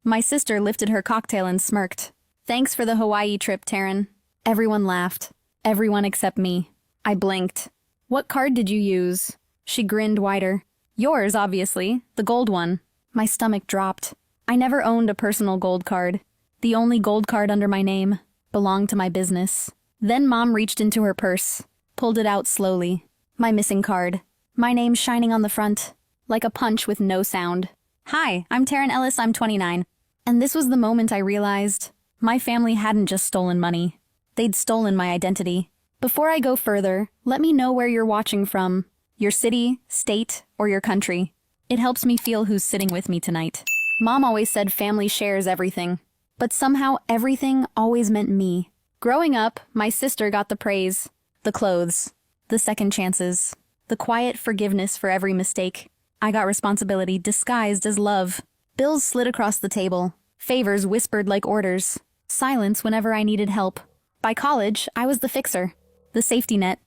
My sister lifted her cocktail and smirked. Thanks for the Hawaii trip, Taran. Everyone laughed. Everyone except me. I blinked. What card did you use? She grinned wider. Yours, obviously. The gold one. My stomach dropped. I never owned a personal gold card. The only gold card under my name belonged to my business. Then Mom reached into her purse, pulled it out slowly. My missing card. My name shining on the front, like a punch with no sound. Hi, I'm Taran Ellis, I'm 29. And this was the moment I realized my family hadn't just stolen money. They'd stolen my identity. Before I go further, let me know where you're watching from. Your city, state, or your country. It helps me feel who's sitting with me tonight. Mom always said family shares everything. But somehow everything always meant me. Growing up, my sister got the praise, the clothes, the second chances, the quiet forgiveness for every mistake. I got responsibility disguised as love. Bills slid across the table. Favors whispered like orders. Silence whenever I needed help. By college, I was the fixer. The safety net.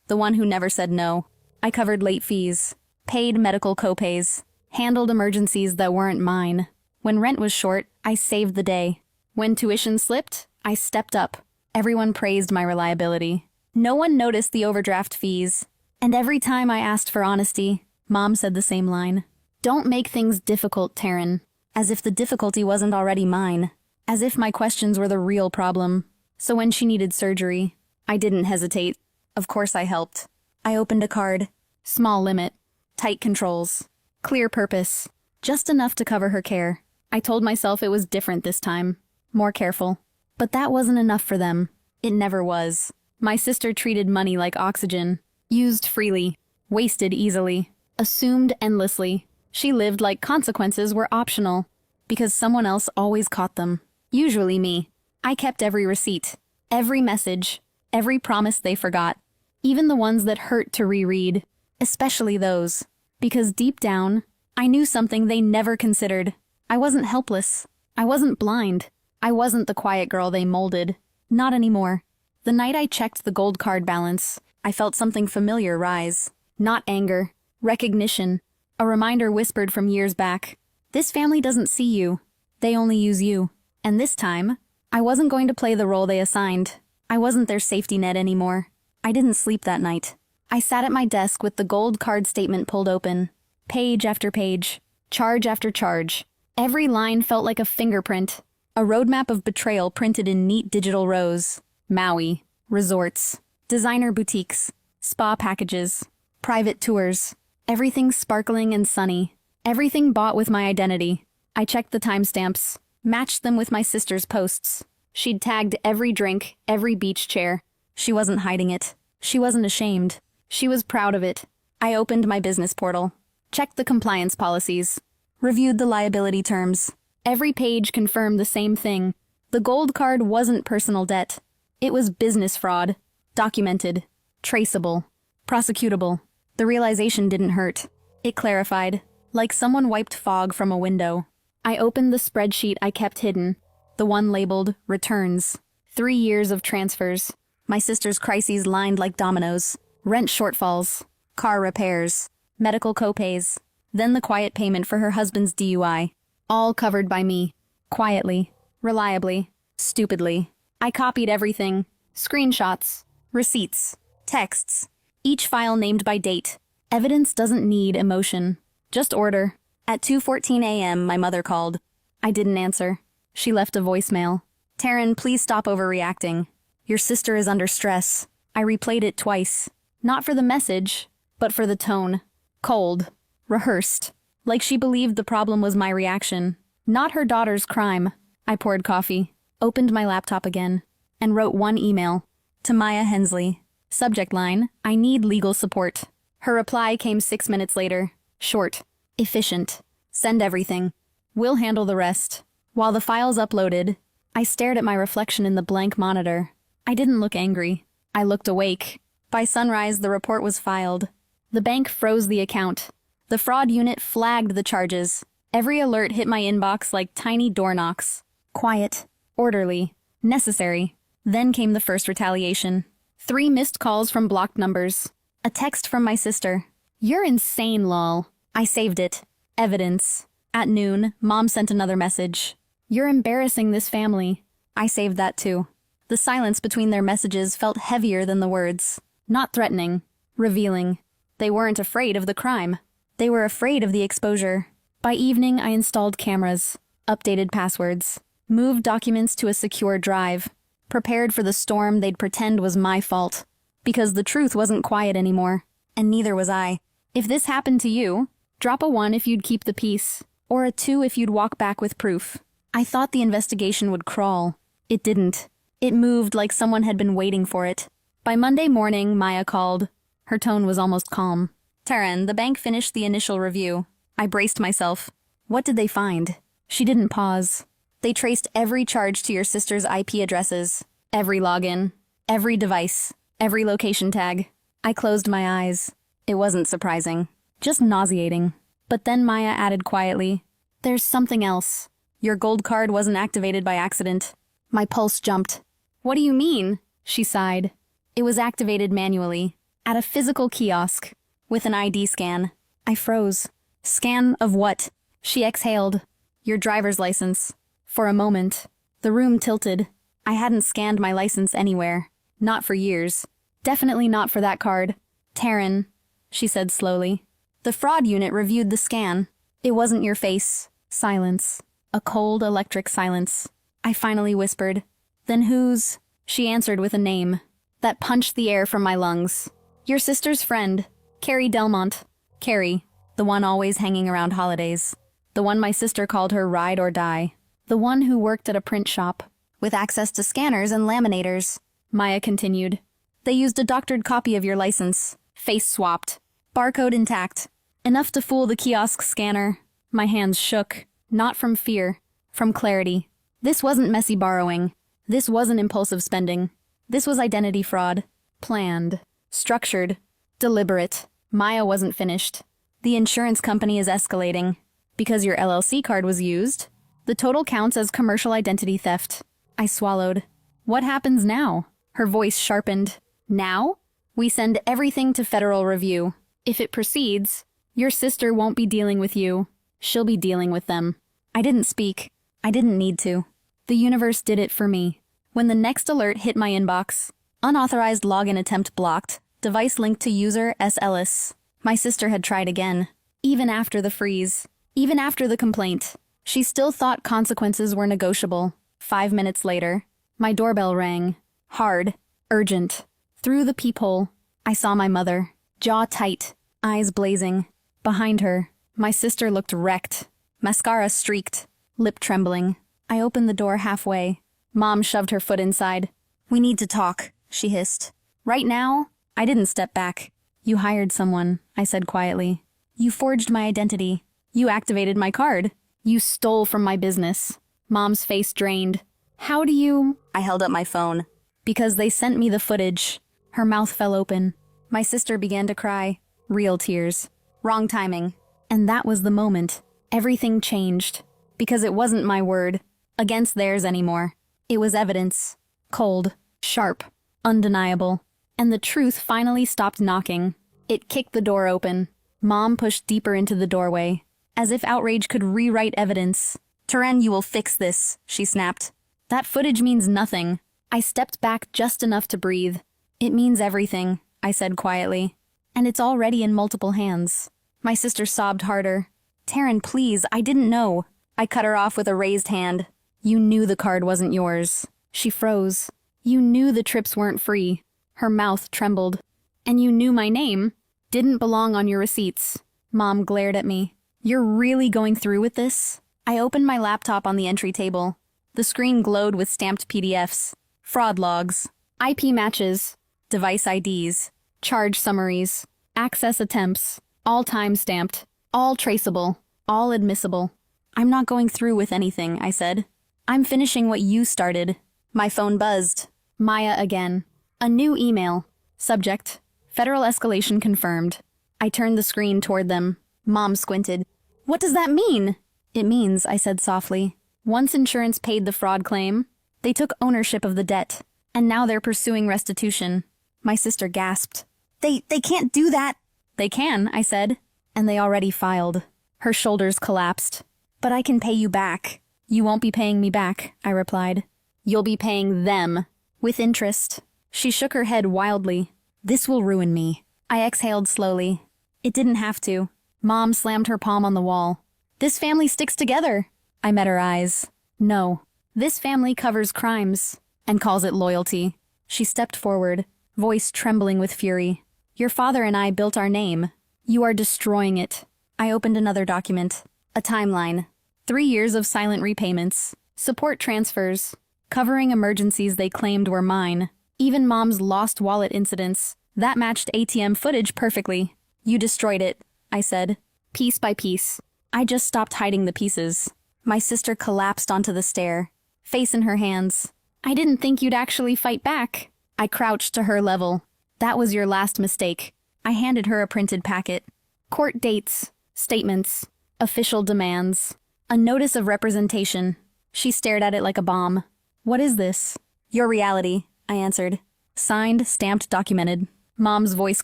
The one who never said no. I covered late fees. Paid medical copays. Handled emergencies that weren't mine. When rent was short, I saved the day. When tuition slipped, I stepped up. Everyone praised my reliability. No one noticed the overdraft fees. And every time I asked for honesty, Mom said the same line. Don't make things difficult, Taran. As if the difficulty wasn't already mine. As if my questions were the real problem. So when she needed surgery, I didn't hesitate. Of course I helped. I opened a card. Small limit. Tight controls. Clear purpose. Just enough to cover her care. I told myself it was different this time. More careful. But that wasn't enough for them. It never was. My sister treated money like oxygen. Used freely. Wasted easily. Assumed endlessly. She lived like consequences were optional. Because someone else always caught them. Usually me. I kept every receipt. Every message. Every promise they forgot. Even the ones that hurt to reread. Especially those. Because deep down, I knew something they never considered. I wasn't helpless. I wasn't blind. I wasn't the quiet girl they molded. Not anymore. The night I checked the gold card balance, I felt something familiar rise. Not anger. Recognition. A reminder whispered from years back. This family doesn't see you. They only use you. And this time, I wasn't going to play the role they assigned. I wasn't their safety net anymore. I didn't sleep that night. I sat at my desk with the gold card statement pulled open. Page after page. Charge after charge. Every line felt like a fingerprint. A roadmap of betrayal printed in neat digital rows. Maui. Resorts. Designer boutiques. Spa packages. Private tours. Everything sparkling and sunny. Everything bought with my identity. I checked the timestamps. Matched them with my sister's posts. She'd tagged every drink, every beach chair. She wasn't hiding it. She wasn't ashamed. She was proud of it. I opened my business portal. Checked the compliance policies. Reviewed the liability terms. Every page confirmed the same thing. The gold card wasn't personal debt. It was business fraud. Documented. Traceable. Prosecutable. The realization didn't hurt. It clarified. Like someone wiped fog from a window. I opened the spreadsheet I kept hidden. The one labeled returns. 3 years of transfers. My sister's crises lined like dominoes. Rent shortfalls. Car repairs. Medical copays. Then the quiet payment for her husband's DUI. All covered by me. Quietly. Reliably. Stupidly. I copied everything. Screenshots. Receipts. Texts. Each file named by date. Evidence doesn't need emotion. Just order. At 2:14 a.m., my mother called. I didn't answer. She left a voicemail. Taran, please stop overreacting. Your sister is under stress. I replayed it twice. Not for the message, but for the tone. Cold. Rehearsed. Like she believed the problem was my reaction. Not her daughter's crime. I poured coffee. Opened my laptop again. And wrote one email. To Maya Hensley. Subject line, I need legal support. Her reply came 6 minutes later. Short. Efficient. Send everything. We'll handle the rest. While the files uploaded, I stared at my reflection in the blank monitor. I didn't look angry. I looked awake. By sunrise, the report was filed. The bank froze the account. The fraud unit flagged the charges. Every alert hit my inbox like tiny door knocks. Quiet. Orderly. Necessary. Then came the first retaliation. 3 missed calls from blocked numbers. A text from my sister. You're insane, lol. I saved it. Evidence. At noon, Mom sent another message. You're embarrassing this family. I saved that too. The silence between their messages felt heavier than the words. Not threatening, revealing. They weren't afraid of the crime. They were afraid of the exposure. By evening, I installed cameras, updated passwords, moved documents to a secure drive, prepared for the storm they'd pretend was my fault. Because the truth wasn't quiet anymore, and neither was I. If this happened to you, drop a 1 if you'd keep the peace, or a 2 if you'd walk back with proof. I thought the investigation would crawl. It didn't. It moved like someone had been waiting for it. By Monday morning, Maya called. Her tone was almost calm. Taran, the bank finished the initial review. I braced myself. What did they find? She didn't pause. They traced every charge to your sister's IP addresses, every login, every device, every location tag. I closed my eyes. It wasn't surprising, just nauseating. But then Maya added quietly, "There's something else. Your gold card wasn't activated by accident." My pulse jumped. "What do you mean?" She sighed. "It was activated manually, at a physical kiosk, with an ID scan." I froze. "Scan of what?" She exhaled. "Your driver's license." For a moment, the room tilted. I hadn't scanned my license anywhere. Not for years. Definitely not for that card. "Taran," she said slowly. "The fraud unit reviewed the scan. It wasn't your face." Silence. A cold electric silence. I finally whispered. "Then whose?" She answered with a name that punched the air from my lungs. "Your sister's friend, Carrie Delmont." Carrie, the one always hanging around holidays. The one my sister called her ride or die. The one who worked at a print shop, with access to scanners and laminators. Maya continued. "They used a doctored copy of your license, face swapped, barcode intact, enough to fool the kiosk scanner." My hands shook, not from fear, from clarity. This wasn't messy borrowing. This wasn't impulsive spending. This was identity fraud. Planned, structured, deliberate. Maya wasn't finished. "The insurance company is escalating. Because your LLC card was used, the total counts as commercial identity theft." I swallowed. "What happens now?" Her voice sharpened. "Now? We send everything to federal review. If it proceeds, your sister won't be dealing with you. She'll be dealing with them." I didn't speak. I didn't need to. The universe did it for me. When the next alert hit my inbox, unauthorized login attempt blocked, device linked to user S. Ellis. My sister had tried again. Even after the freeze. Even after the complaint. She still thought consequences were negotiable. 5 minutes later, my doorbell rang. Hard. Urgent. Through the peephole, I saw my mother. Jaw tight. Eyes blazing. Behind her, my sister looked wrecked. Mascara streaked. Lip trembling. I opened the door halfway. Mom shoved her foot inside. "We need to talk," she hissed. "Right now?" I didn't step back. "You hired someone," I said quietly. "You forged my identity. You activated my card. You stole from my business." Mom's face drained. "How do you—" I held up my phone. "Because they sent me the footage." Her mouth fell open. My sister began to cry. Real tears. Wrong timing. And that was the moment. Everything changed. Because it wasn't my word against theirs anymore. It was evidence. Cold. Sharp. Undeniable. And the truth finally stopped knocking. It kicked the door open. Mom pushed deeper into the doorway, as if outrage could rewrite evidence. "Taran, you will fix this," she snapped. "That footage means nothing." I stepped back just enough to breathe. "It means everything," I said quietly. "And it's already in multiple hands." My sister sobbed harder. "Taran, please, I didn't know." I cut her off with a raised hand. "You knew the card wasn't yours." She froze. "You knew the trips weren't free." Her mouth trembled. "And you knew my name didn't belong on your receipts." Mom glared at me. "You're really going through with this?" I opened my laptop on the entry table. The screen glowed with stamped PDFs. Fraud logs. IP matches. Device IDs. Charge summaries. Access attempts. All time-stamped. All traceable. All admissible. "I'm not going through with anything," I said. "I'm finishing what you started." My phone buzzed. Maya again. A new email. Subject: Federal escalation confirmed. I turned the screen toward them. Mom squinted. "What does that mean?" "It means," I said softly, "once insurance paid the fraud claim, they took ownership of the debt, and now they're pursuing restitution." My sister gasped. They can't do that." "They can," I said, "and they already filed." Her shoulders collapsed. "But I can pay you back. You won't be paying me back, I replied. You'll be paying them. With interest. She shook her head wildly. This will ruin me. I exhaled slowly. It didn't have to. Mom slammed her palm on the wall. This family sticks together. I met her eyes. No. This family covers crimes. And calls it loyalty. She stepped forward, voice trembling with fury. Your father and I built our name. You are destroying it. I opened another document. A timeline. 3 years of silent repayments. Support transfers. Covering emergencies they claimed were mine. Even Mom's lost wallet incidents. That matched ATM footage perfectly. You destroyed it, I said. Piece by piece. I just stopped hiding the pieces. My sister collapsed onto the stair. Face in her hands. I didn't think you'd actually fight back. I crouched to her level. That was your last mistake. I handed her a printed packet. Court dates. Statements. Official demands. A notice of representation. She stared at it like a bomb. What is this? Your reality, I answered. Signed, stamped, documented. Mom's voice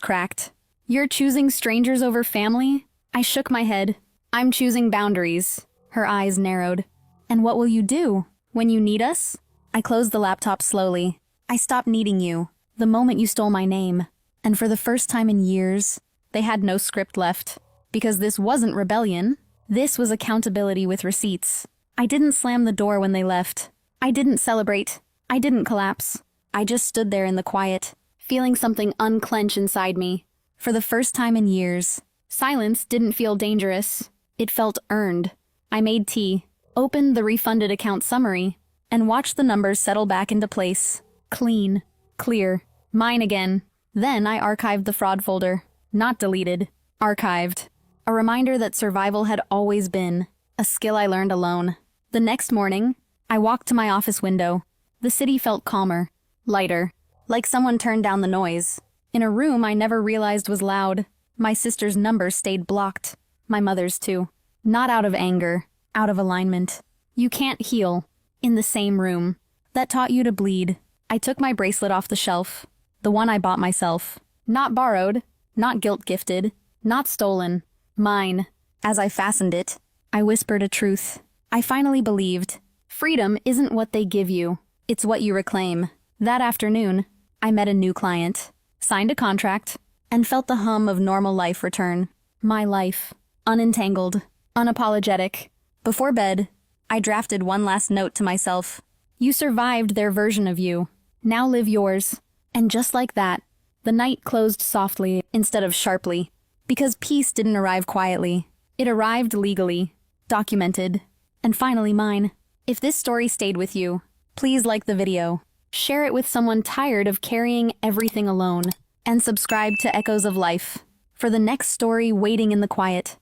cracked. You're choosing strangers over family? I shook my head. I'm choosing boundaries. Her eyes narrowed. And what will you do? When you need us? I closed the laptop slowly. I stopped needing you. The moment you stole my name. And for the first time in years, they had no script left. Because this wasn't rebellion. This was accountability with receipts. I didn't slam the door when they left. I didn't celebrate. I didn't collapse. I just stood there in the quiet, feeling something unclench inside me. For the first time in years, silence didn't feel dangerous. It felt earned. I made tea, opened the refunded account summary, and watched the numbers settle back into place. Clean. Clear. Mine again. Then I archived the fraud folder. Not deleted. Archived. A reminder that survival had always been a skill I learned alone. The next morning, I walked to my office window. The city felt calmer, lighter, like someone turned down the noise. In a room I never realized was loud. My sister's number stayed blocked. My mother's too. Not out of anger, out of alignment. You can't heal in the same room. That taught you to bleed. I took my bracelet off the shelf, the one I bought myself. Not borrowed, not guilt-gifted, not stolen. Mine. As I fastened it, I whispered a truth. I finally believed. Freedom isn't what they give you. It's what you reclaim. That afternoon, I met a new client, signed a contract, and felt the hum of normal life return. My life. Unentangled. Unapologetic. Before bed, I drafted one last note to myself. You survived their version of you. Now live yours. And just like that, the night closed softly instead of sharply. Because peace didn't arrive quietly. It arrived legally, documented, and finally mine. If this story stayed with you, please like the video, share it with someone tired of carrying everything alone, and subscribe to Echoes of Life for the next story waiting in the quiet.